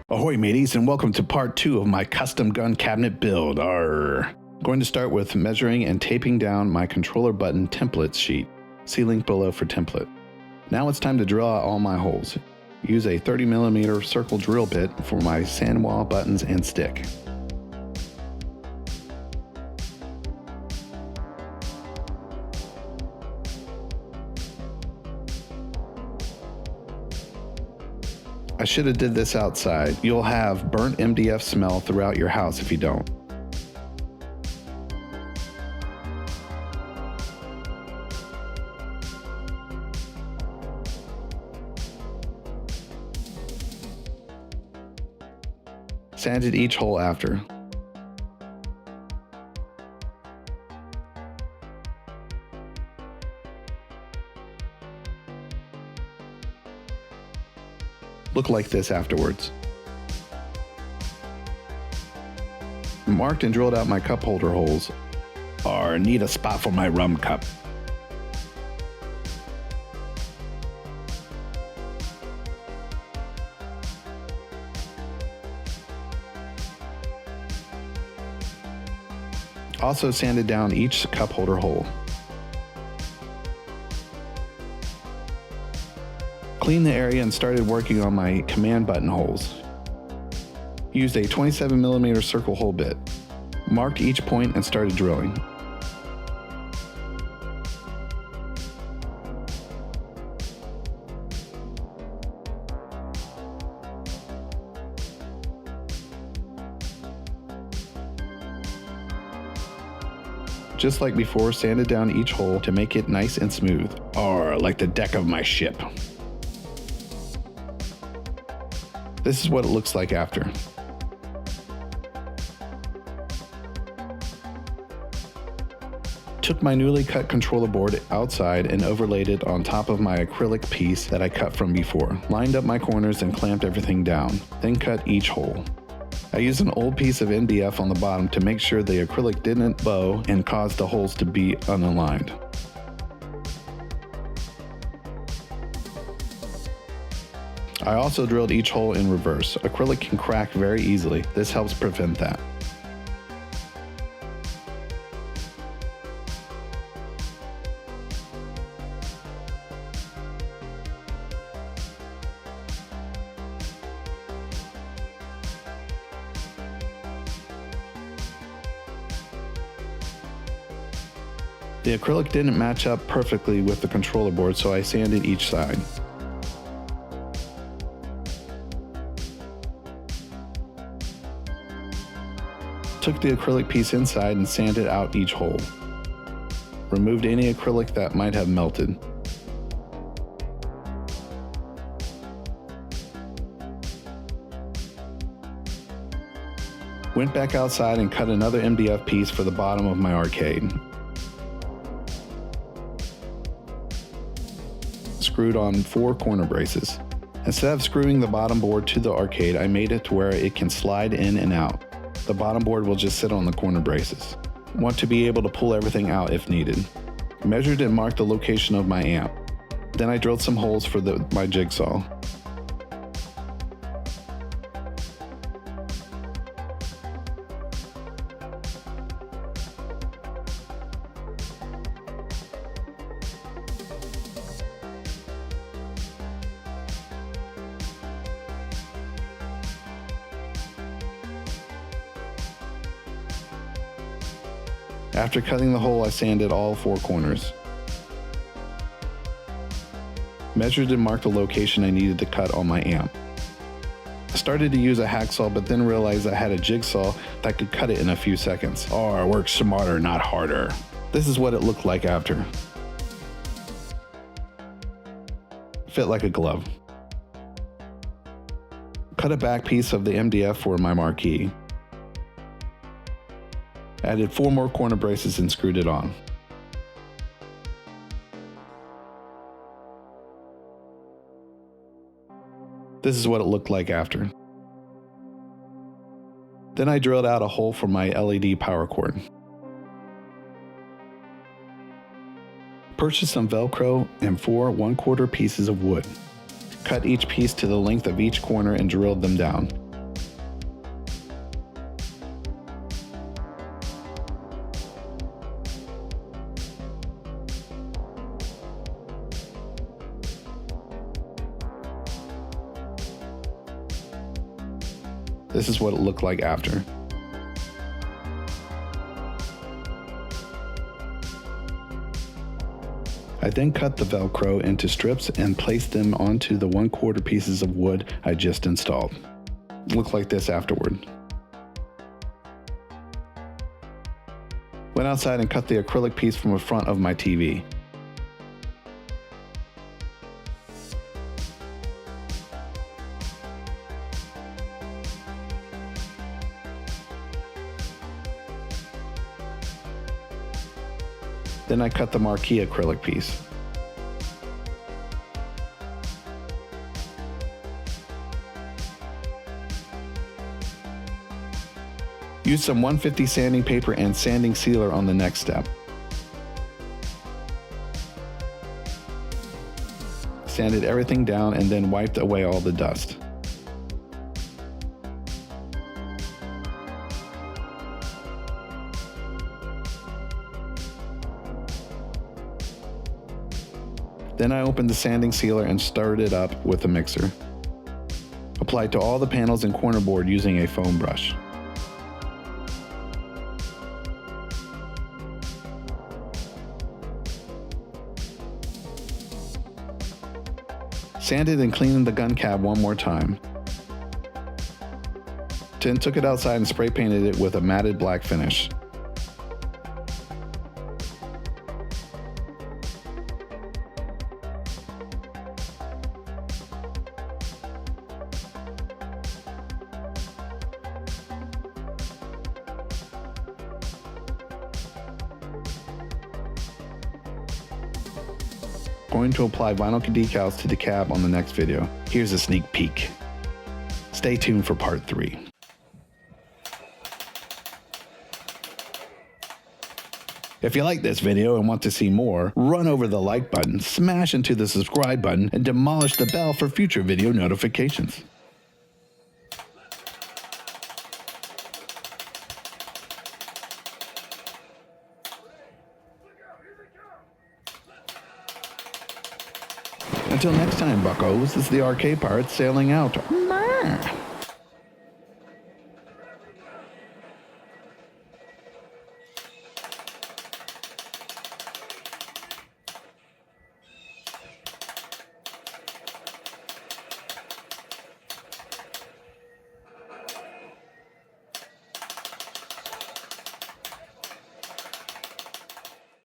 Ahoy mateys, and welcome to part 2 of my custom gun cabinet build. I'm going to start with measuring and taping down my controller button template sheet. See link below for template. Now it's time to drill out all my holes. Use a 30mm circle drill bit for my Sanwa buttons and stick. I should have did this outside. You'll have burnt MDF smell throughout your house if you don't. Sanded each hole after. Look like this afterwards. Marked and drilled out my cup holder holes. Need a spot for my rum cup. Also sanded down each cup holder hole. Cleaned the area and started working on my command button holes. Used a 27mm circle hole bit. Marked each point and started drilling. Just like before, sanded down each hole to make it nice and smooth. Like the deck of my ship. This is what it looks like after. Took my newly cut controller board outside and overlaid it on top of my acrylic piece that I cut from before. Lined up my corners and clamped everything down, then cut each hole. I used an old piece of MDF on the bottom to make sure the acrylic didn't bow and cause the holes to be unaligned. I also drilled each hole in reverse. Acrylic can crack very easily. This helps prevent that. The acrylic didn't match up perfectly with the controller board, so I sanded each side. Took the acrylic piece inside and sanded out each hole. Removed any acrylic that might have melted. Went back outside and cut another MDF piece for the bottom of my arcade. Screwed on 4 corner braces. Instead of screwing the bottom board to the arcade, I made it to where it can slide in and out. The bottom board will just sit on the corner braces. Want to be able to pull everything out if needed. Measured and marked the location of my amp. Then I drilled some holes for my jigsaw. After cutting the hole, I sanded all 4 corners. Measured and marked the location I needed to cut on my amp. I started to use a hacksaw, but then realized I had a jigsaw that could cut it in a few seconds. Work smarter, not harder. This is what it looked like after. Fit like a glove. Cut a back piece of the MDF for my marquee. Added 4 more corner braces and screwed it on. This is what it looked like after. Then I drilled out a hole for my LED power cord. Purchased some Velcro and 4 1/4 pieces of wood. Cut each piece to the length of each corner and drilled them down. This is what it looked like after. I then cut the Velcro into strips and placed them onto the 1/4 pieces of wood I just installed. Looked like this afterward. Went outside and cut the acrylic piece from the front of my TV. Then I cut the Marquee acrylic piece. Use some 150 sanding paper and sanding sealer on the next step. Sanded everything down and then wiped away all the dust. Then I opened the sanding sealer and stirred it up with a mixer. Applied to all the panels and corner board using a foam brush. Sanded and cleaned the gun cab one more time. Then took it outside and spray painted it with a matted black finish. Going to apply vinyl decals to the cab on the next video. Here's a sneak peek. Stay tuned for part 3. If you like this video and want to see more, run over the like button, smash into the subscribe button, and demolish the bell for future video notifications. Until next time, buckos, this is the Arcade Pirate sailing out.